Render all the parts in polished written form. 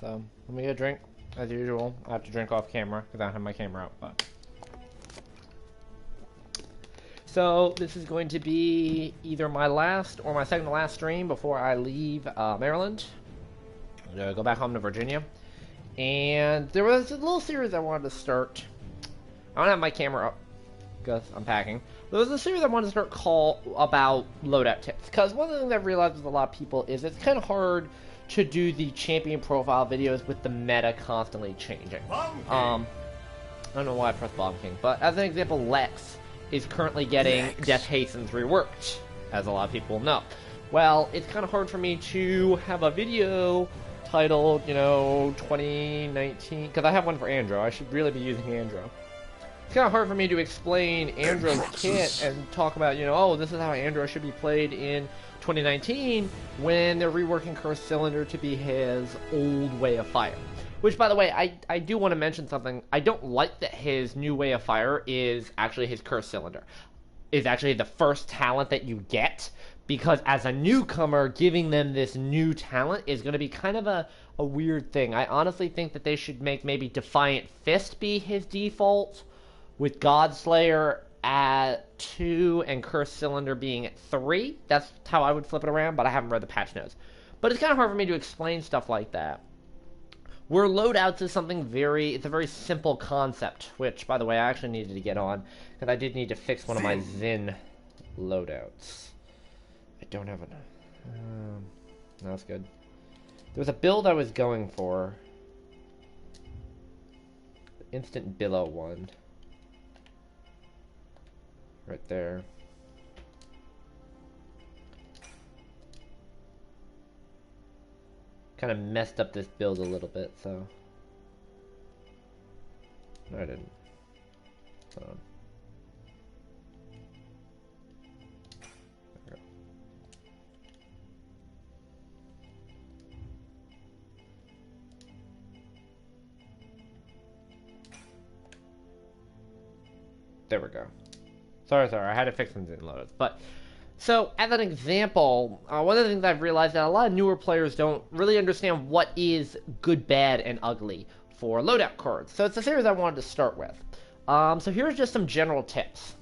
So, let me get a drink. As usual, I have to drink off camera because I don't have my camera out. But so, this is going to be either my last or my second to last stream before I leave Maryland. I'm going to go back home to Virginia. And there was a little series I wanted to start. I don't have my camera up because I'm packing. There was a series I wanted to start about loadout tips. Because one of the things I've realized with a lot of people is it's kind of hard to do the champion profile videos with the meta constantly changing. I don't know why I pressed Bomb King, but as an example, Lex is currently getting Death Hastens reworked, as a lot of people know. Well, it's kind of hard for me to have a video titled, 2019, because I have one for Andro. I should really be using Andro. It's kind of hard for me to explain Andro's kit and talk about, oh, this is how Andro should be played in 2019 when they're reworking Cursed Cylinder to be his old way of fire. Which, by the way, I do want to mention something. I don't like that his new way of fire is actually his Cursed Cylinder. Is actually the first talent that you get, because as a newcomer, giving them this new talent is going to be kind of a weird thing. I honestly think that they should make maybe Defiant Fist be his default, with Godslayer at 2 and Cursed Cylinder being at 3. That's how I would flip it around, but I haven't read the patch notes. But it's kind of hard for me to explain stuff like that. Where loadouts is something it's a very simple concept, which, by the way, I actually needed to get on, because I did need to fix one of my Zin loadouts. I don't have enough. No, that's good. There was a build I was going for. Instant Billow one. Right there. Kind of messed up this build a little bit, so. No, I didn't. Hold on. There we go. There we go. Sorry, I had to fix some Zin loads. But, so, as an example, one of the things I've realized that a lot of newer players don't really understand what is good, bad, and ugly for loadout cards. So it's a series I wanted to start with. So here's just some general tips.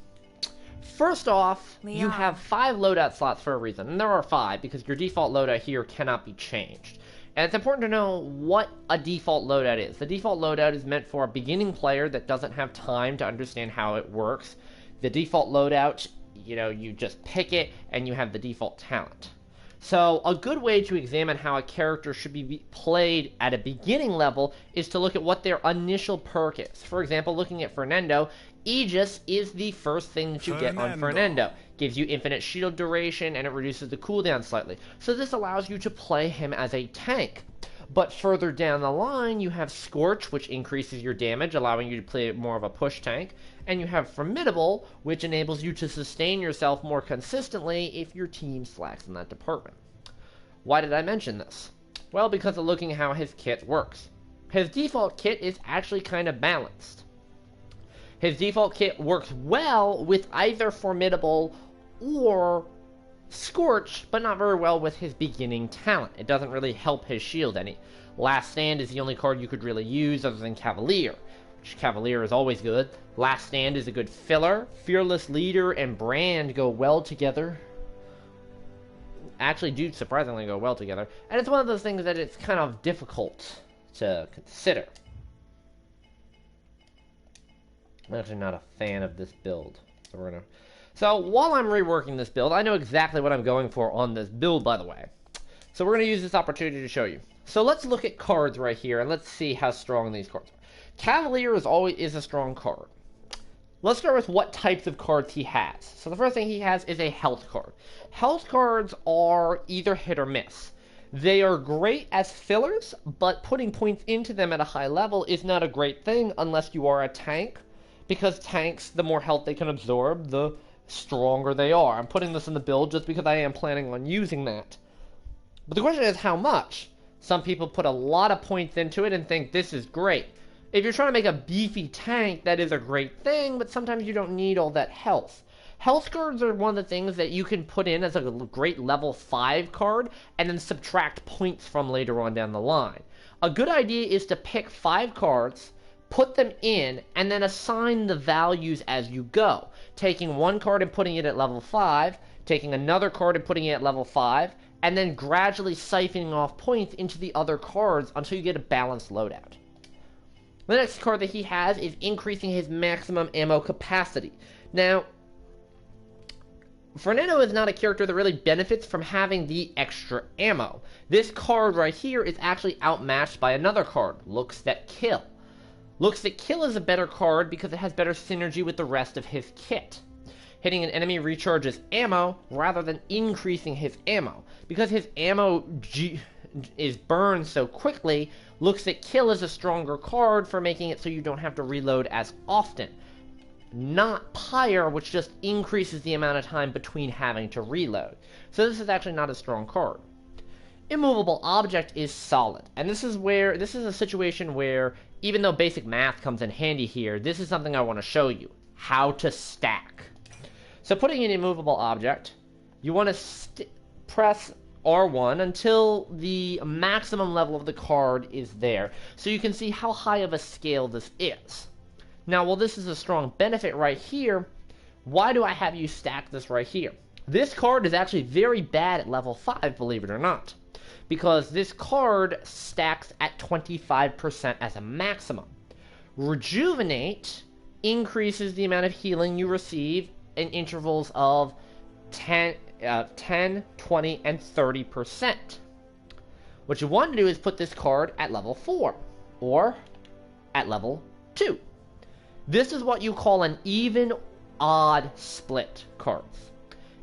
First off, Leon. You have 5 loadout slots for a reason. And there are 5, because your default loadout here cannot be changed. And it's important to know what a default loadout is. The default loadout is meant for a beginning player that doesn't have time to understand how it works. The default loadout, you just pick it and you have the default talent. So a good way to examine how a character should be played at a beginning level is to look at what their initial perk is. For example, looking at Fernando, Aegis is the first thing that you get on Fernando. Gives you infinite shield duration and it reduces the cooldown slightly. So this allows you to play him as a tank. But further down the line, you have Scorch, which increases your damage, allowing you to play more of a push tank. And you have Formidable, which enables you to sustain yourself more consistently if your team slacks in that department. Why did I mention this? Well, because of looking at how his kit works. His default kit is actually kind of balanced. His default kit works well with either Formidable or Scorch, but not very well with his beginning talent. It doesn't really help his shield any. Last Stand is the only card you could really use other than Cavalier, which Cavalier is always good. Last Stand is a good filler. Fearless Leader and Brand go well together. Actually do surprisingly go well together. And it's one of those things that it's kind of difficult to consider. I'm actually not a fan of this build. So while I'm reworking this build, I know exactly what I'm going for on this build, by the way. So we're going to use this opportunity to show you. So let's look at cards right here, and let's see how strong these cards are. Cavalier is a strong card. Let's start with what types of cards he has. So the first thing he has is a health card. Health cards are either hit or miss. They are great as fillers, but putting points into them at a high level is not a great thing unless you are a tank. Because tanks, the more health they can absorb, the stronger they are. I'm putting this in the build just because I am planning on using that. But the question is how much? Some people put a lot of points into it and think this is great. If you're trying to make a beefy tank, that is a great thing, but sometimes you don't need all that health. Health cards are one of the things that you can put in as a great level 5 card and then subtract points from later on down the line. A good idea is to pick 5 cards, put them in, and then assign the values as you go. Taking one card and putting it at level 5, taking another card and putting it at level 5, and then gradually siphoning off points into the other cards until you get a balanced loadout. The next card that he has is increasing his maximum ammo capacity. Now, Fernando is not a character that really benefits from having the extra ammo. This card right here is actually outmatched by another card, Looks That Kill. Looks That Kill is a better card because it has better synergy with the rest of his kit. Hitting an enemy recharges ammo rather than increasing his ammo. Because his ammo is burned so quickly, Looks That Kill is a stronger card for making it so you don't have to reload as often. Not Pyre, which just increases the amount of time between having to reload. So this is actually not a strong card. Immovable Object is solid, and this is a situation where, even though basic math comes in handy here, this is something I want to show you. How to stack. So putting in Immovable Object, you want to press R1 until the maximum level of the card is there, so you can see how high of a scale this is. Now, while this is a strong benefit right here, why do I have you stack this right here? This card is actually very bad at level 5, believe it or not, because this card stacks at 25% as a maximum. Rejuvenate increases the amount of healing you receive in intervals of 10, 20, and 30%. What you want to do is put this card at level 4, or at level 2. This is what you call an even-odd split cards.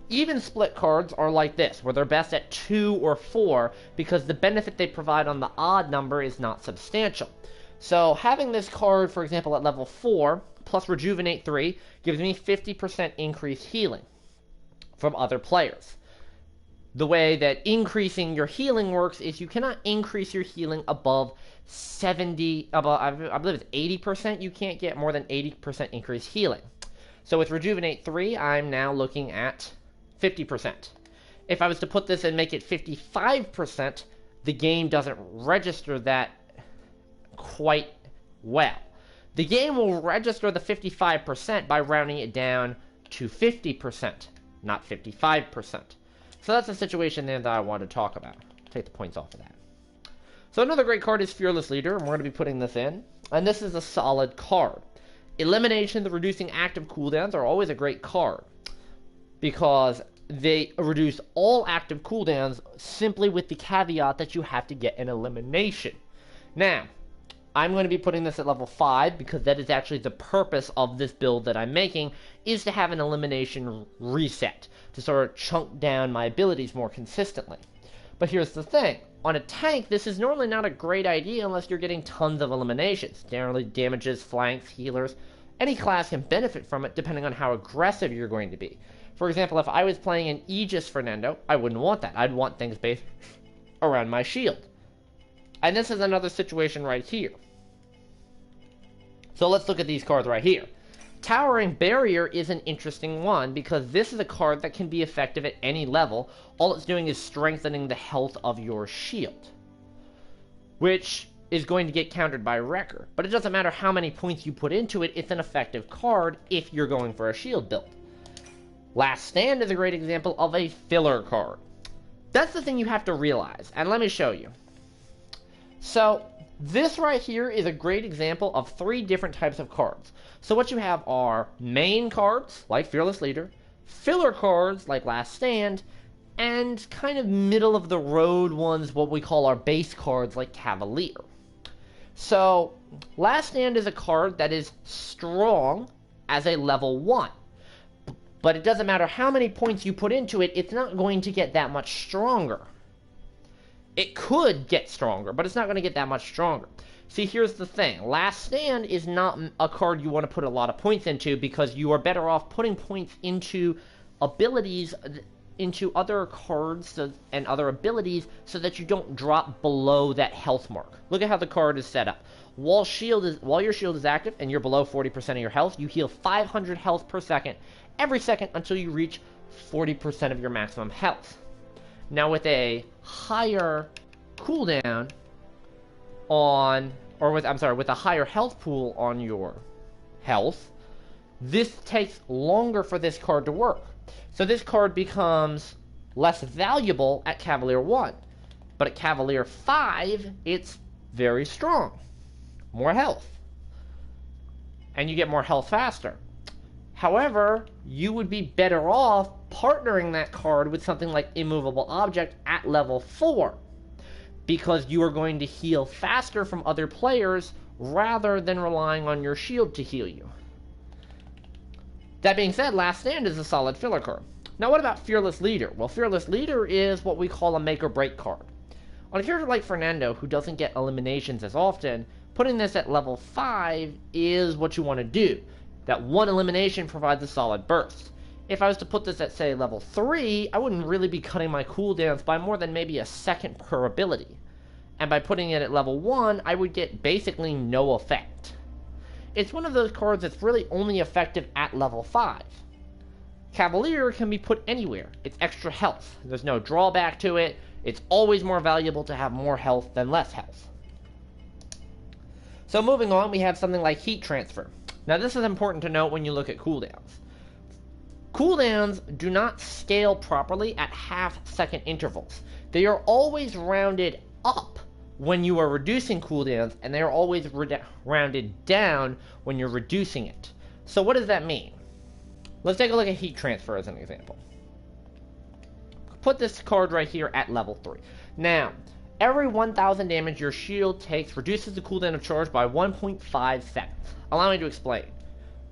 Even split cards are like this, where they're best at 2 or 4, because the benefit they provide on the odd number is not substantial. So having this card, for example, at level 4, plus Rejuvenate 3, gives me 50% increased healing from other players. The way that increasing your healing works is you cannot increase your healing above 70, I believe it's 80%. You can't get more than 80% increased healing. So with Rejuvenate 3, I'm now looking at 50%. If I was to put this and make it 55%, the game doesn't register that quite well. The game will register the 55% by rounding it down to 50%, not 55%. So that's a situation there that I want to talk about. Take the points off of that. So another great card is Fearless Leader, and we're going to be putting this in. And this is a solid card. Elimination, the reducing active cooldowns are always a great card, because they reduce all active cooldowns simply with the caveat that you have to get an elimination. Now, I'm going to be putting this at level 5 because that is actually the purpose of this build that I'm making, is to have an elimination reset, to sort of chunk down my abilities more consistently. But here's the thing. On a tank, this is normally not a great idea unless you're getting tons of eliminations. Generally, damages, flanks, healers. Any class can benefit from it depending on how aggressive you're going to be. For example, if I was playing an Aegis Fernando, I wouldn't want that. I'd want things based around my shield. And this is another situation right here. So let's look at these cards right here. Towering Barrier is an interesting one because this is a card that can be effective at any level. All it's doing is strengthening the health of your shield, which is going to get countered by Wrecker. But it doesn't matter how many points you put into it, it's an effective card if you're going for a shield build. Last Stand is a great example of a filler card. That's the thing you have to realize, and let me show you. So, this right here is a great example of 3 different types of cards. So what you have are main cards, like Fearless Leader, filler cards, like Last Stand, and kind of middle-of-the-road ones, what we call our base cards, like Cavalier. So, Last Stand is a card that is strong as a level 1. But it doesn't matter how many points you put into it, it's not going to get that much stronger. It could get stronger, but it's not going to get that much stronger. See, here's the thing. Last Stand is not a card you want to put a lot of points into because you are better off putting points into abilities, into other cards and other abilities so that you don't drop below that health mark. Look at how the card is set up. While your shield is active and you're below 40% of your health, you heal 500 health per second every second until you reach 40% of your maximum health. Now with a higher cooldown, on, or with, I'm sorry, with a higher health pool on your health, this takes longer for this card to work. So this card becomes less valuable at Cavalier 1. But at Cavalier 5, it's very strong. More health. And you get more health faster. However, you would be better off partnering that card with something like Immovable Object at level 4. Because you are going to heal faster from other players rather than relying on your shield to heal you. That being said, Last Stand is a solid filler card. Now what about Fearless Leader? Well, Fearless Leader is what we call a make or break card. On a character like Fernando, who doesn't get eliminations as often, putting this at level 5 is what you want to do. That one elimination provides a solid burst. If I was to put this at, say, level 3, I wouldn't really be cutting my cooldowns by more than maybe a second per ability. And by putting it at level 1, I would get basically no effect. It's one of those cards that's really only effective at level 5. Cavalier can be put anywhere. It's extra health. There's no drawback to it. It's always more valuable to have more health than less health. So moving on, we have something like Heat Transfer. Now this is important to note when you look at cooldowns. Cooldowns do not scale properly at half-second intervals. They are always rounded up when you are reducing cooldowns, and they are always rounded down when you're reducing it. So what does that mean? Let's take a look at Heat Transfer as an example. Put this card right here at level 3. Now, every 1,000 damage your shield takes reduces the cooldown of charge by 1.5 seconds. Allow me to explain.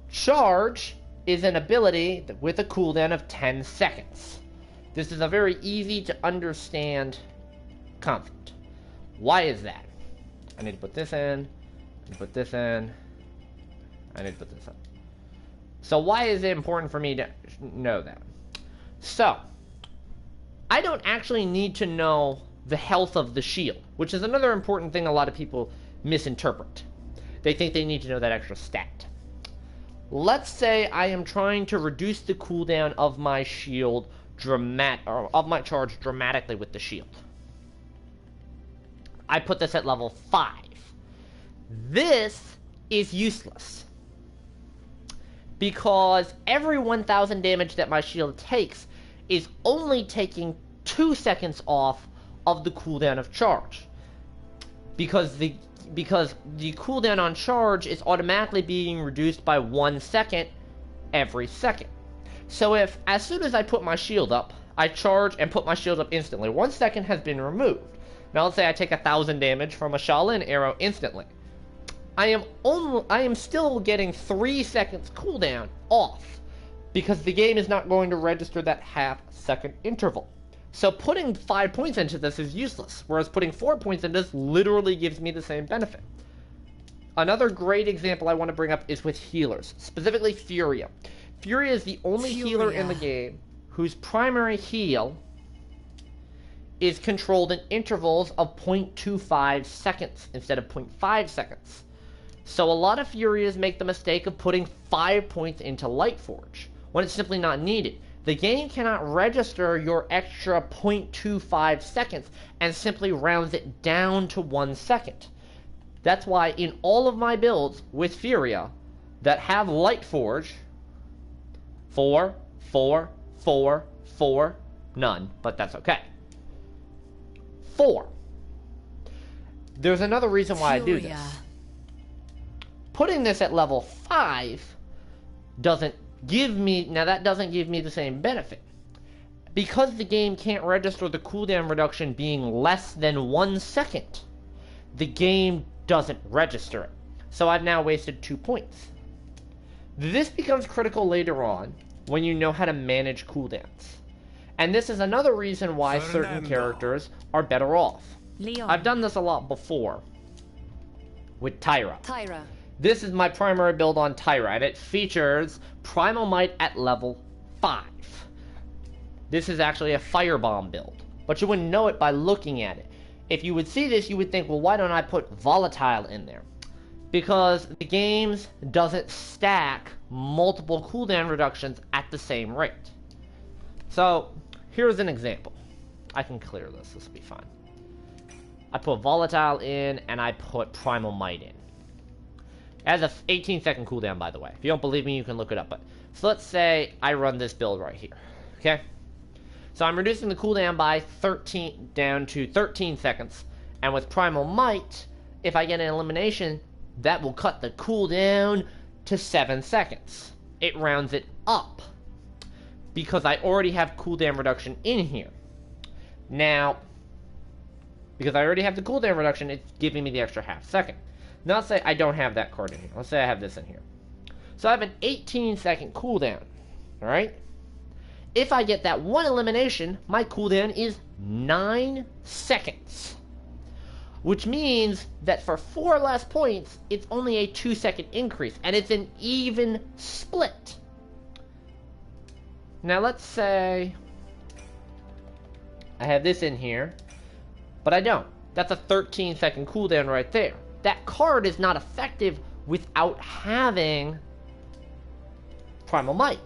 Charge is an ability with a cooldown of 10 seconds. This is a very easy to understand concept. Why is that? I need to put this in, I need to put this in, I need to put this in. So why is it important for me to know that? So, I don't actually need to know the health of the shield, which is another important thing a lot of people misinterpret. They think they need to know that extra stat. Let's say I am trying to reduce the cooldown of my shield of my charge dramatically with the shield. I put this at level 5. This is useless, because every 1,000 damage that my shield takes is only taking 2 seconds off of the cooldown of charge. Because the cooldown on charge is automatically being reduced by 1 second every second. So if, as soon as I put my shield up, I charge and put my shield up instantly, 1 second has been removed. Now let's say I take 1,000 damage from a Shaolin arrow instantly. I am still getting 3 seconds cooldown off, because the game is not going to register that half-second interval. So putting 5 points into this is useless, whereas putting 4 points into this literally gives me the same benefit. Another great example I want to bring up is with healers, specifically Furia. Furia is the only healer in the game whose primary heal is controlled in intervals of 0.25 seconds instead of 0.5 seconds. So a lot of Furias make the mistake of putting 5 points into Lightforge, when it's simply not needed. The game cannot register your extra 0.25 seconds and simply rounds it down to 1 second. That's why in all of my builds with Furia that have Lightforge, 4, 4, 4, 4, none, but that's okay. 4. There's another reason why I do this. Putting this at level 5 doesn't give me, now that doesn't give me the same benefit. Because the game can't register the cooldown reduction being less than 1 second, the game doesn't register it. So I've now wasted 2 points. This becomes critical later on when you know how to manage cooldowns. And this is another reason why certain characters are better off. Leon. I've done this a lot before with Tyra. Tyra. This is my primary build on Tyra, and it features Primal Might at level 5. This is actually a Firebomb build, but you wouldn't know it by looking at it. If you would see this, you would think, well, why don't I put Volatile in there? Because the game doesn't stack multiple cooldown reductions at the same rate. So, here's an example. I can clear this will be fine. I put Volatile in, and I put Primal Might in. It has a 18-second cooldown, by the way. If you don't believe me, you can look it up. But so let's say I run this build right here. Okay? So I'm reducing the cooldown by 13 down to 13 seconds. And with Primal Might, if I get an elimination, that will cut the cooldown to 7 seconds. It rounds it up. Because I already have cooldown reduction in here. Now, because I already have the cooldown reduction, it's giving me the extra half second. Now let's say I don't have that card in here. Let's say I have this in here. So I have an 18-second cooldown. Alright? If I get that one elimination, my cooldown is 9 seconds. Which means that for 4 less points, it's only a 2-second increase. And it's an even split. Now let's say I have this in here, but I don't. That's a 13-second cooldown right there. That card is not effective without having Primal Might.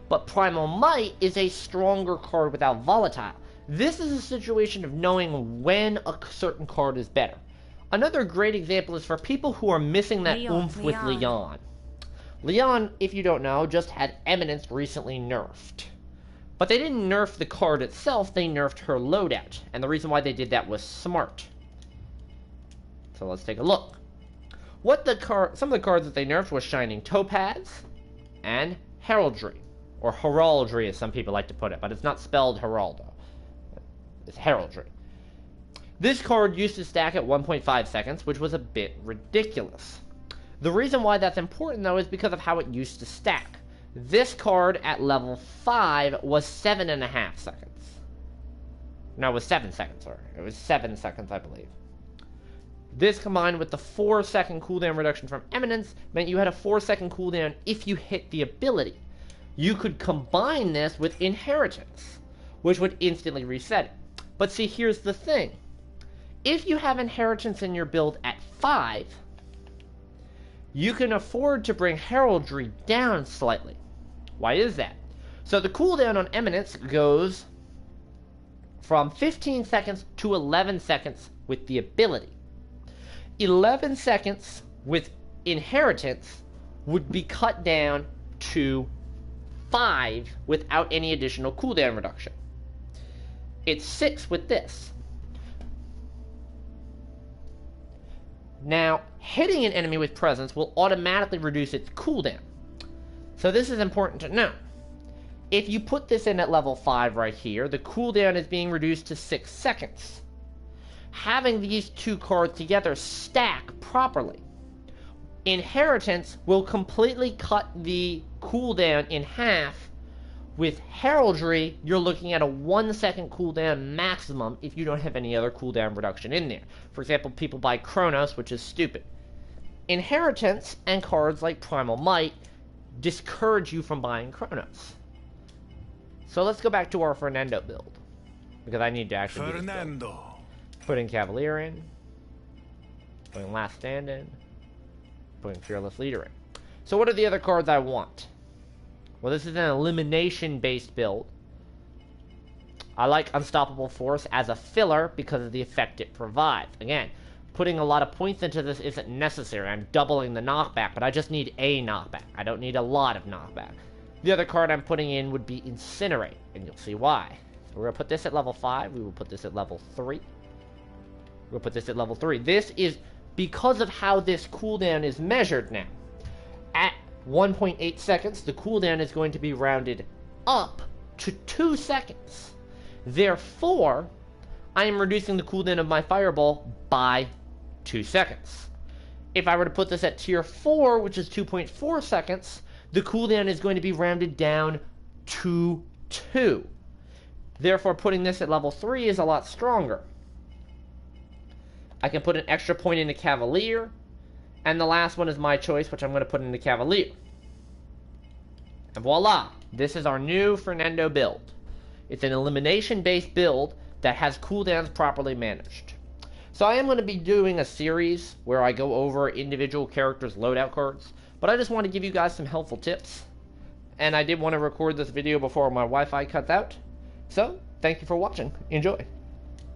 But Primal Might is a stronger card without Volatile. This is a situation of knowing when a certain card is better. Another great example is for people who are missing that oomph with Leon. Leon, if you don't know, just had Eminence recently nerfed. But they didn't nerf the card itself, they nerfed her loadout. And the reason why they did that was smart. So let's take a look. Some of the cards that they nerfed was Shining Topaz and Heraldry. Or Heraldry, as some people like to put it, but it's not spelled Heraldo. It's Heraldry. This card used to stack at 1.5 seconds, which was a bit ridiculous. The reason why that's important, though, is because of how it used to stack. This card at level 5 was 7.5 seconds. No, it was 7 seconds, sorry. It was 7 seconds, I believe. This combined with the 4-second cooldown reduction from Eminence meant you had a 4-second cooldown if you hit the ability. You could combine this with Inheritance, which would instantly reset it. But see, here's the thing. If you have Inheritance in your build at 5, you can afford to bring Heraldry down slightly. Why is that? So the cooldown on Eminence goes from 15 seconds to 11 seconds with the ability. 11 seconds with Inheritance would be cut down to 5 without any additional cooldown reduction. It's 6 with this. Now, hitting an enemy with Presence will automatically reduce its cooldown. So this is important to know. If you put this in at level 5 right here, the cooldown is being reduced to 6 seconds. Having these two cards together stack properly. Inheritance will completely cut the cooldown in half. With Heraldry, you're looking at a 1-second cooldown maximum if you don't have any other cooldown reduction in there. For example, people buy Chronos, which is stupid. Inheritance and cards like Primal Might discourage you from buying Chronos. So let's go back to our Fernando build, because I need to actually do this build. Putting Cavalier in, putting Last Stand in, putting Fearless Leader in. So what are the other cards I want? Well, this is an elimination-based build. I like Unstoppable Force as a filler because of the effect it provides. Again, putting a lot of points into this isn't necessary. I'm doubling the knockback, but I just need a knockback. I don't need a lot of knockback. The other card I'm putting in would be Incinerate, and you'll see why. So we're going to put this at level 5. We will put this at level 3. We'll put this at level 3. This is because of how this cooldown is measured now. At 1.8 seconds, the cooldown is going to be rounded up to 2 seconds. Therefore, I am reducing the cooldown of my Fireball by 2 seconds. If I were to put this at tier 4, which is 2.4 seconds, the cooldown is going to be rounded down to 2. Therefore, putting this at level 3 is a lot stronger. I can put an extra point into Cavalier, and the last one is my choice, which I'm going to put into Cavalier. And voila! This is our new Fernando build. It's an elimination-based build that has cooldowns properly managed. So I am going to be doing a series where I go over individual characters' loadout cards, but I just want to give you guys some helpful tips. And I did want to record this video before my Wi-Fi cuts out. So, thank you for watching. Enjoy.